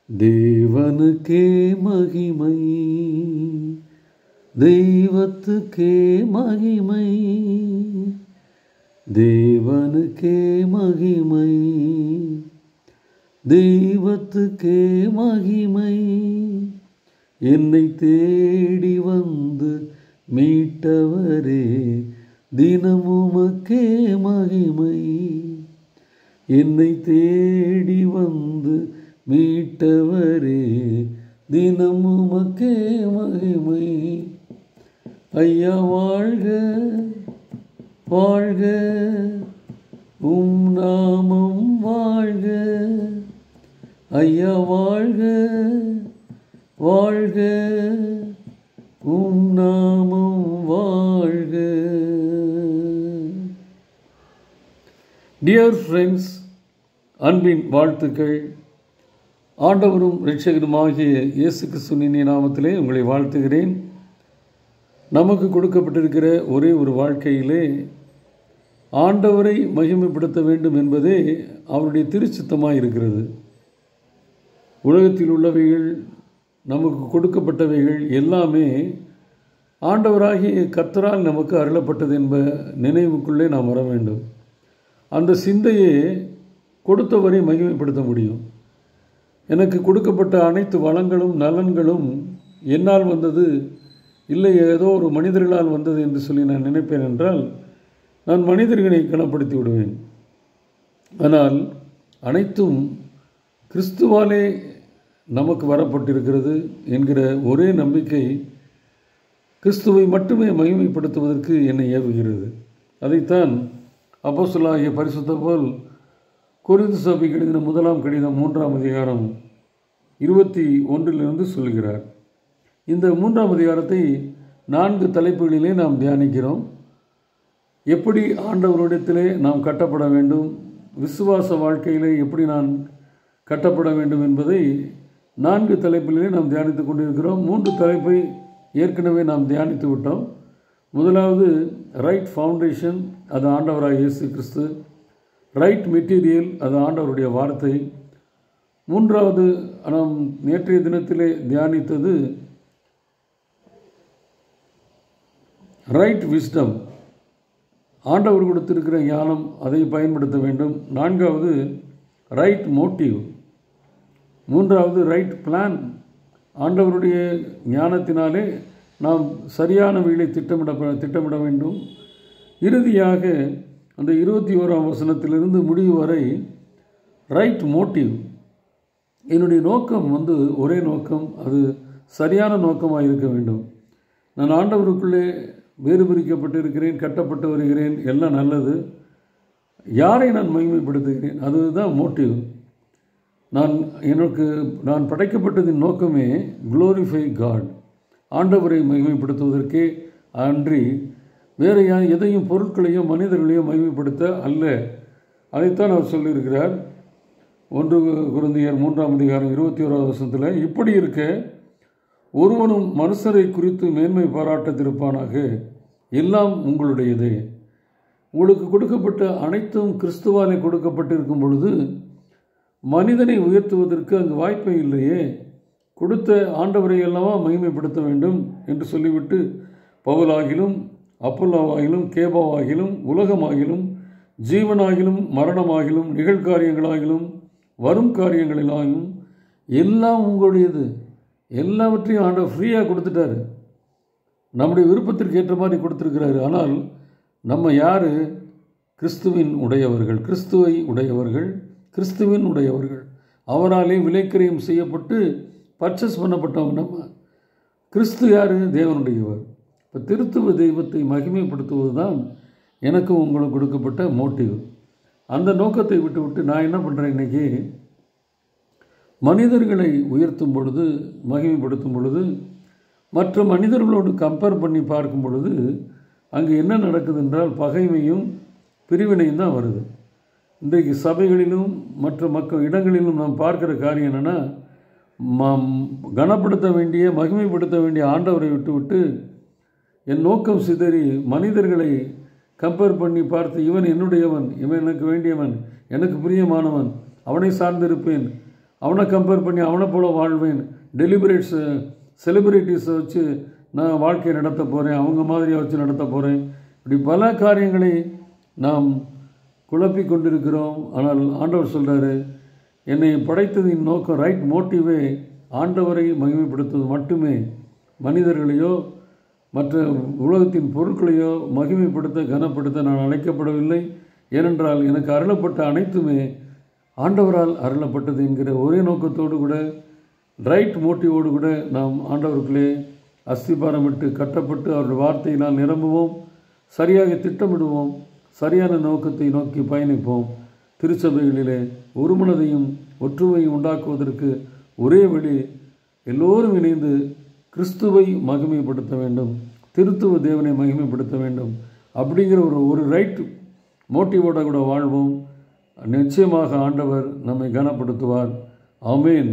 தேவனுக்கே மகிமை, தெய்வத்துக்கே மகிமை, தேவனுக்கே மகிமை, தெய்வத்துக்கே மகிமை. என்னை தேடி வந்து மீட்டவரே, தினமுமக்கே மகிமை. என்னை தேடி வந்து மீட்டவரே, தினமுமக்கே மகிமை. ஐயா வாழ்க வாழ்க, உம் நாமம் வாழ்க. ஐயா வாழ்க வாழ்க, உம் நாமம் வாழ்க. டியர் ஃப்ரெண்ட்ஸ், அன்பின் வாழ்த்துக்கள். ஆண்டவரும் இரட்சகருமாகிய இயேசு கிறிஸ்துவின் நாமத்திலே உங்களை வாழ்த்துகிறேன். நமக்கு கொடுக்கப்பட்டிருக்கிற ஒரே ஒரு வாழ்க்கையிலே ஆண்டவரை மகிமைப்படுத்த வேண்டும் என்பதே அவருடைய திருச்சித்தமாக இருக்கிறது. உலகத்தில் உள்ளவைகள், நமக்கு கொடுக்கப்பட்டவைகள் எல்லாமே ஆண்டவராகிய கர்த்தரால் நமக்கு அருளப்பட்டது என்ப நினைவுக்குள்ளே நாம் வர வேண்டும். அந்த சிந்தையை கொடுத்தவரை மகிமைப்படுத்த முடியும். எனக்கு கொடுக்கப்பட்ட அனைத்து வளங்களும் நலன்களும் என்னால் வந்தது இல்லை, ஏதோ ஒரு மனிதர்களால் வந்தது என்று சொல்லி நான் நினைப்பேன் என்றால் நான் மனிதர்களை கனப்படுத்தி விடுவேன். ஆனால் அனைத்தும் கிறிஸ்துவாலே நமக்கு வரப்பட்டிருக்கிறது என்கிற ஒரே நம்பிக்கை கிறிஸ்துவை மட்டுமே மகிமைப்படுத்துவதற்கு என்னை ஏவுகிறது. அதைத்தான் அப்போஸ்தலனாகிய பரிசுத்த பவுல் கொரிந்து சபைக்கு எழுதின 1 கடிதம் 3 அதிகாரம் 21 சொல்கிறார். இந்த 3 அதிகாரத்தை 4 தலைப்புகளிலே நாம் தியானிக்கிறோம். எப்படி ஆண்டவரிடத்திலே நாம் கட்டப்பட வேண்டும், விசுவாச வாழ்க்கையிலே எப்படி நான் கட்டப்பட வேண்டும் என்பதை 4 தலைப்பிலே நாம் தியானித்து கொண்டிருக்கிறோம். 3 தலைப்பை ஏற்கனவே நாம் தியானித்து விட்டோம். முதலாவது ரைட் ஃபவுண்டேஷன், அது ஆண்டவராக இயேசு கிறிஸ்து. ரைட் மெட்டீரியல், அது ஆண்டவருடைய வார்த்தை. 3வது நாம் நேற்றைய தினத்திலே தியானித்தது ரைட் விஸ்டம், ஆண்டவர் கொடுத்திருக்கிற ஞானம், அதை பயன்படுத்த வேண்டும். 4வது ரைட் மோட்டிவ். 3வது ரைட் பிளான், ஆண்டவருடைய ஞானத்தினாலே நாம் சரியான வழியை திட்டமிட வேண்டும். இறுதியாக அந்த 21ஆம் வசனத்திலிருந்து முடிவு வரை ரைட் மோட்டிவ். என்னுடைய நோக்கம் ஒரே நோக்கம், அது சரியான நோக்கமாக இருக்க வேண்டும். நான் ஆண்டவருக்குள்ளே வேறு பிரிக்கப்பட்டிருக்கிறேன், கட்டப்பட்டு வருகிறேன், எல்லாம் நல்லது. யாரை நான் மகிமைப்படுத்துகிறேன், அதுதான் மோட்டிவ். நான் படைக்கப்பட்டதின் நோக்கமே குளோரிஃபை காட், ஆண்டவரை மகிமைப்படுத்துவதற்கே அன்றி வேறு எதையும் பொருட்களையும் மனிதர்களையும் மகிமைப்படுத்த அல்ல. அதைத்தான் அவர் சொல்லியிருக்கிறார். 1 கொரிந்தியர் 3 அதிகாரம் 21வது வசனத்தில், இப்படி இருக்க ஒருவனும் மனுஷரை குறித்து மேன்மை பாராட்டத்திருப்பானாக, எல்லாம் உங்களுடையதே. உங்களுக்கு கொடுக்கப்பட்ட அனைத்தும் கிறிஸ்துவாலே கொடுக்கப்பட்டிருக்கும் பொழுது மனிதனை உயர்த்துவதற்கு அங்கு வாய்ப்பே இல்லையே. கொடுத்த ஆண்டவரை அல்லவா மகிமைப்படுத்த வேண்டும் என்று சொல்லிவிட்டு, பவுலாகிலும் அப்போலோவாகிலும் கேபாவாகிலும் உலகமாகிலும் ஜீவனாகிலும் மரணமாகிலும் நிகழ்காரியங்களாகிலும் வரும் காரியங்களிலாகிலும் எல்லாம் உங்களுடையது. எல்லாவற்றையும் ஆண்டவர் ஃப்ரீயாக கொடுத்துட்டாரு, நம்முடைய விருப்பத்திற்கு ஏற்ற மாதிரி கொடுத்துருக்கிறாரு. ஆனால் நம்ம யார்? கிறிஸ்துவின் உடையவர்கள், கிறிஸ்துவை உடையவர்கள், கிறிஸ்துவின் உடையவர்கள். அவராலே விலைக்கிரயம் செய்யப்பட்டு பர்ச்சேஸ் பண்ணப்பட்டவங்க நம்ம. கிறிஸ்து யார்? தேவனுடையவர். இப்போ திருத்துவ தெய்வத்தை மகிமைப்படுத்துவது தான் எனக்கும் உங்களுக்கு கொடுக்கப்பட்ட மோட்டிவ். அந்த நோக்கத்தை விட்டு நான் என்ன பண்ணுறேன், இன்றைக்கி மனிதர்களை உயர்த்தும் பொழுது, மகிமைப்படுத்தும் பொழுது, மற்ற மனிதர்களோடு கம்பேர் பண்ணி பார்க்கும் பொழுது அங்கே என்ன நடக்குது என்றால் பகைமையும் பிரிவினையும் தான் வருது. இன்றைக்கு சபைகளிலும் மற்ற இடங்களிலும் நாம் பார்க்குற காரியம் என்னென்னா, கனப்படுத்த வேண்டிய மகிமைப்படுத்த வேண்டிய ஆண்டவரை விட்டு என் நோக்கம் சிதறி மனிதர்களை கம்பேர் பண்ணி பார்த்து, இவன் என்னுடையவன், இவன் எனக்கு வேண்டியவன், எனக்கு பிரியமானவன், அவனை சார்ந்திருப்பேன், அவனை கம்பேர் பண்ணி அவனை போல வாழ்வேன், செலிபிரிட்டிஸை வச்சு நான் வாழ்க்கையை நடத்த போகிறேன், அவங்க மாதிரியை வச்சு நடத்த போகிறேன், இப்படி பல காரியங்களை நாம் குழப்பி கொண்டிருக்கிறோம். ஆனால் ஆண்டவர் சொல்கிறாரு, என்னை படைத்ததின் நோக்கம், ரைட் மோட்டிவே ஆண்டவரை மகிமைப்படுத்துவது மட்டுமே. மனிதர்களையோ மற்ற உலகத்தின் பொருட்களையோ மகிமைப்படுத்த கனப்படுத்த நான் அழைக்கப்படவில்லை. ஏனென்றால் எனக்கு அருளப்பட்ட அனைத்துமே ஆண்டவரால் அருளப்பட்டது என்கிற ஒரே நோக்கத்தோடு கூட, ரைட் மோட்டிவோடு கூட நாம் ஆண்டவருக்குள்ளே அஸ்திபாரமிட்டு கட்டப்பட்டு அவருடைய வார்த்தையினால் நிரம்புவோம், சரியாக திட்டமிடுவோம், சரியான நோக்கத்தை நோக்கி பயணிப்போம். திருச்சபைகளிலே ஒருமனதையும் ஒற்றுமையும் உண்டாக்குவதற்கு ஒரே வழி, எல்லோரும் இணைந்து கிறிஸ்துவை மகிமைப்படுத்த வேண்டும், திருத்துவ தேவனை மகிமைப்படுத்த வேண்டும். அப்படிங்கிற ஒரு ரைட் மோட்டிவோட கூட வாழ்வோம். நிச்சயமாக ஆண்டவர் நம்மை கனப்படுத்துவார். ஆமேன்.